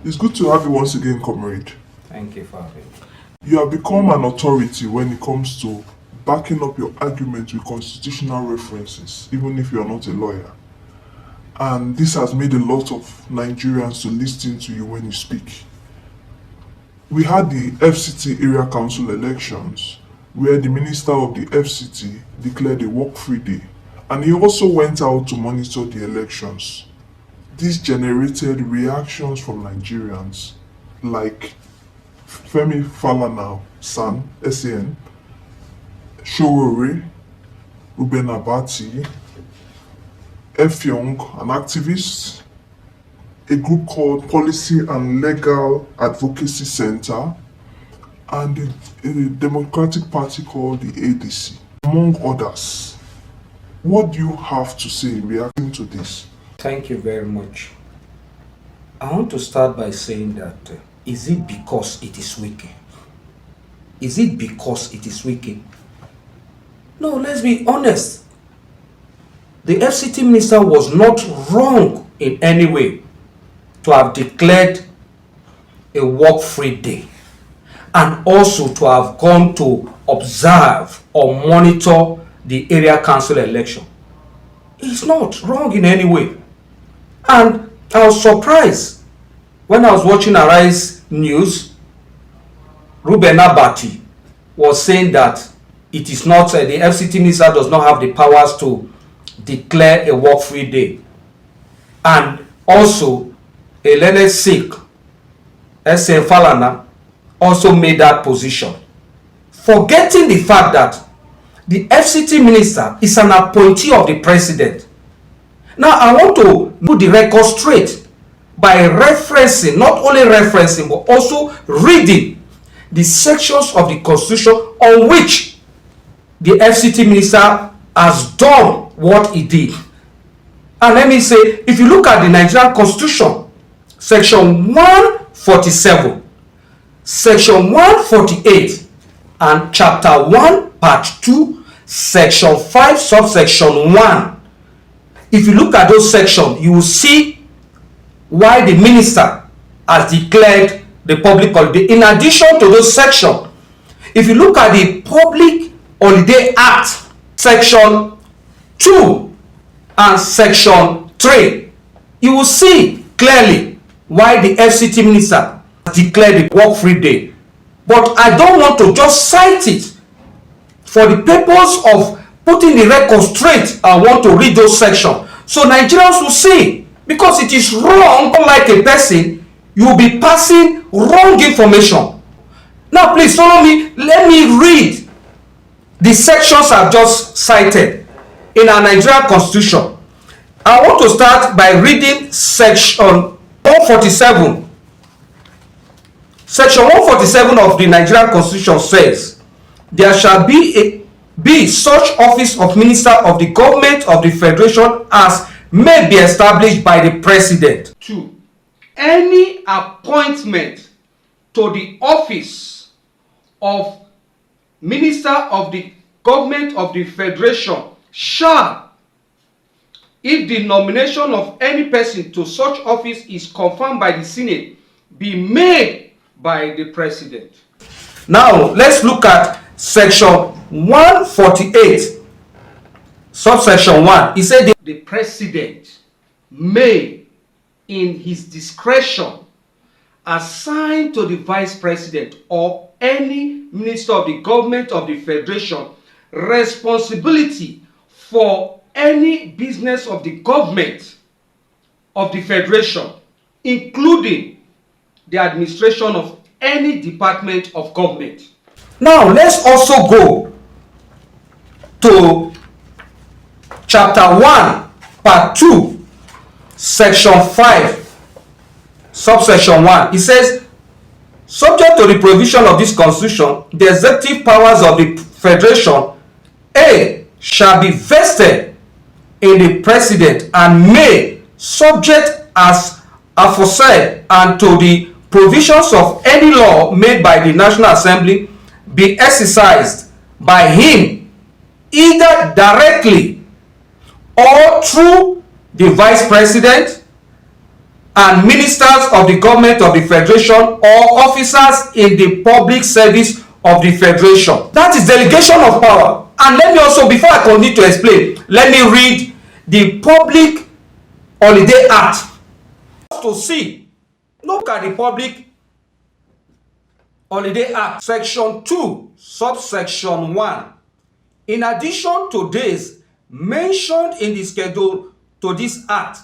It's good to have you once again, comrade. Thank you for having me. You have become an authority when it comes to backing up your arguments with constitutional references, even if you are not a lawyer. And this has made a lot of Nigerians to listen to you when you speak. We had the FCT area council elections, where the minister of the FCT declared a work-free day, and he also went out to monitor the elections. This generated reactions from Nigerians like Femi Falana San, SAN, Showore, Ruben Abati, F. Young, an activist, a group called Policy and Legal Advocacy Center, and a Democratic Party called the ADC, among others. What do you have to say in reacting to this? Thank you very much. I want to start by saying that is it because it is wicked? Is it because it is wicked? No, let's be honest. The FCT minister was not wrong in any way to have declared a work-free day and also to have gone to observe or monitor the area council election. It's not wrong in any way. And I was surprised when I was watching Arise News. Ruben Abati was saying that it is not, the FCT minister does not have the powers to declare a work-free day. And also, Elene Sikh, S.A. Falana, also made that position, forgetting the fact that the FCT minister is an appointee of the president. Now, I want to put the record straight by referencing, not only referencing, but also reading the sections of the Constitution on which the FCT minister has done what he did. And let me say, if you look at the Nigerian Constitution, Section 147, Section 148, and Chapter 1, Part 2, Section 5, Subsection 1, if you look at those sections, you will see why the minister has declared the public holiday. In addition to those sections, if you look at the Public Holiday Act, Section 2 and Section 3, you will see clearly why the FCT minister declared the work-free day. But I don't want to just cite it. For the purpose of putting the record straight, I want to read those sections so Nigerians will see. Because it is wrong, unlike a person, you will be passing wrong information. Now please follow me. Let me read the sections I've just cited in our Nigerian Constitution. I want to start by reading Section 147. Section 147 of the Nigerian Constitution says, there shall be such office of Minister of the Government of the Federation as may be established by the President. 2. Any appointment to the office of Minister of the Government of the Federation shall, if the nomination of any person to such office is confirmed by the Senate, be made by the President. Now, let's look at Section 148, subsection 1. It said the President may, in his discretion, assign to the Vice President or any Minister of the Government of the Federation responsibility for any business of the government of the Federation, including the administration of any department of government. Now, let's also go to Chapter 1, Part 2, Section 5, Subsection 1. It says, subject to the provision of this Constitution, the executive powers of the Federation, A, shall be vested in the President and may, subject as aforesaid and to the provisions of any law made by the National Assembly, be exercised by him either directly or through the Vice President, and ministers of the government of the federation or officers in the public service of the federation. That is delegation of power. And let me also, before I continue to explain, let me read the Public Holiday Act to see. Look at the Public Holiday Act, section 2, subsection 1. In addition to days mentioned in the schedule to this act,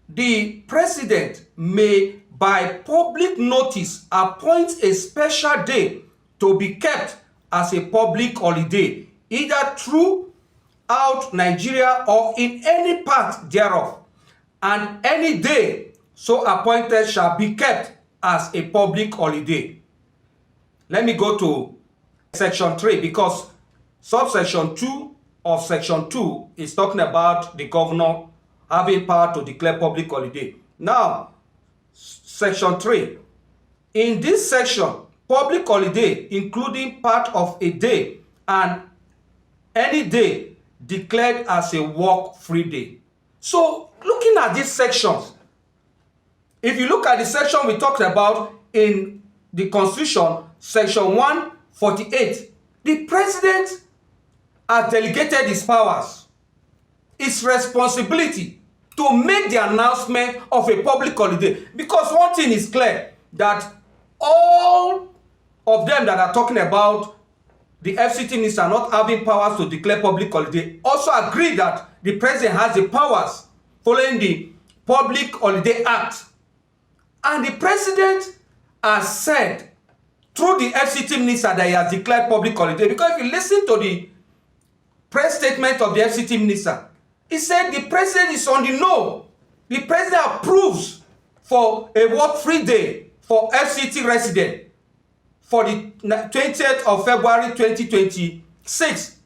the president may by public notice appoint a special day to be kept as a public holiday, either throughout Nigeria or in any part thereof, and any day so appointed shall be kept as a public holiday. Let me go to section 3, because subsection 2 of section 2 is talking about the governor having power to declare public holiday. Now, section 3. In this section, public holiday, including part of a day and any day declared as a work-free day. So, looking at these sections, if you look at the section we talked about in the Constitution, section 148, the president has delegated his powers, his responsibility to make the announcement of a public holiday. Because one thing is clear, that all of them that are talking about the FCT minister not having powers to declare public holiday also agree that the president has the powers following the Public Holiday Act. And the president has said through the FCT minister that he has declared public holiday. Because if you listen to the press statement of the FCT minister, he said the president is on the know. The president approves for a work-free day for FCT residents for the 20th of February 2026.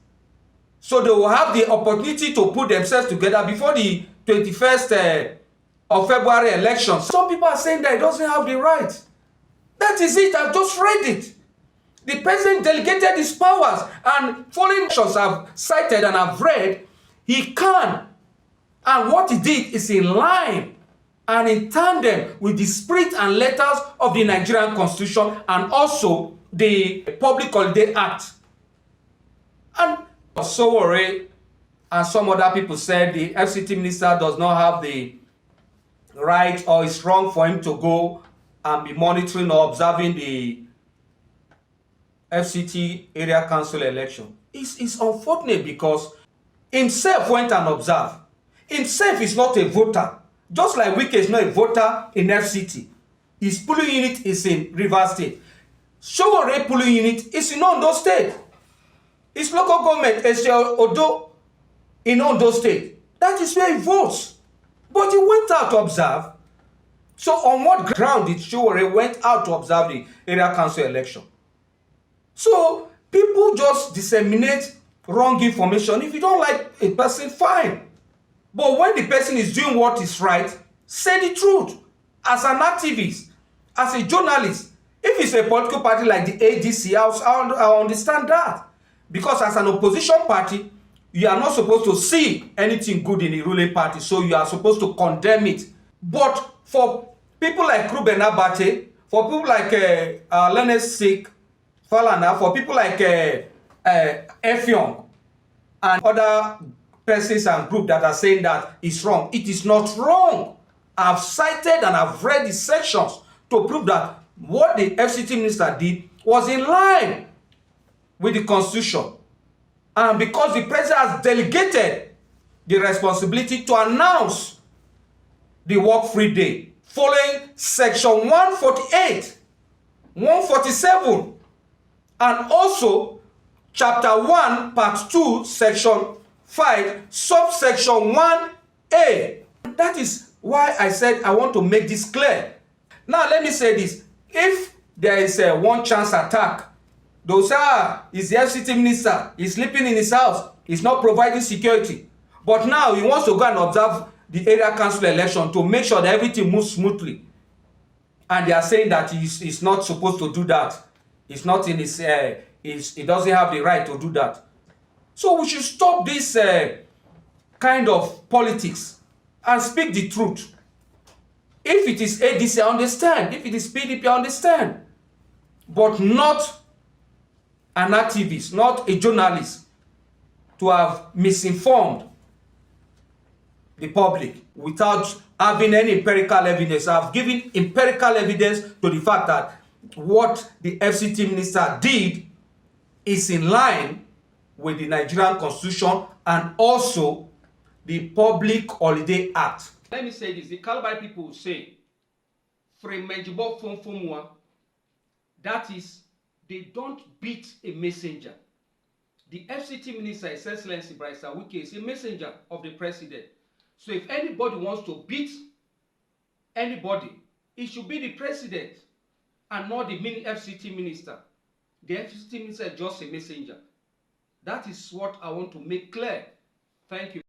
So they will have the opportunity to put themselves together before the 21st of February election. Some people are saying that he doesn't have the right. That is it. I've just read it. The president delegated his powers, and following actions I've cited and I've read, he can. And what he did is in line and in tandem with the spirit and letters of the Nigerian Constitution and also the Public Holiday Act. And Sowore and some other people said the FCT minister does not have the right, or it's wrong for him to go and be monitoring or observing the FCT area council election. It's unfortunate because himself went and observed. Himself is not a voter. Just like Wike is not a voter in FCT. His polling unit is in Rivers State. Sowore polling unit is in Ondo State. His local government is Odo in Ondo State. That is where he votes. But he went out to observe. So on what ground did Sowore went out to observe the area council election? So people just disseminate wrong information. If you don't like a person, fine. But when the person is doing what is right, say the truth. As an activist, as a journalist, if it's a political party like the ADC, I understand that. Because as an opposition party, you are not supposed to see anything good in the ruling party, so you are supposed to condemn it. But for people like Prof.Mgbeke, for people like Leonard Sik, Falana, for people like Effiong and other persons and groups that are saying that it's wrong, it is not wrong. I've cited and I've read the sections to prove that what the FCT minister did was in line with the Constitution. And because the president has delegated the responsibility to announce the work-free day, following section 148, 147, and also chapter 1, part 2, section 5, subsection 1a. That is why I said I want to make this clear. Now let me say this. If there is a one chance attack, they'll say, he's the FCT minister, he's sleeping in his house, he's not providing security. But now he wants to go and observe the area council election to make sure that everything moves smoothly. And they are saying that he's not supposed to do that. He's not in his, he doesn't have the right to do that. So we should stop this kind of politics and speak the truth. If it is ADC, I understand. If it is PDP, I understand. But not an activist, not a journalist, to have misinformed the public without having any empirical evidence. I've given empirical evidence to the fact that what the FCT minister did is in line with the Nigerian Constitution and also the Public Holiday Act. Let me say this, the Calabar people will say, that is, they don't beat a messenger. The FCT minister, His Excellency Bryce Wike, is a messenger of the president. So if anybody wants to beat anybody, it should be the president and not the mini FCT minister. The FCT minister is just a messenger. That is what I want to make clear. Thank you.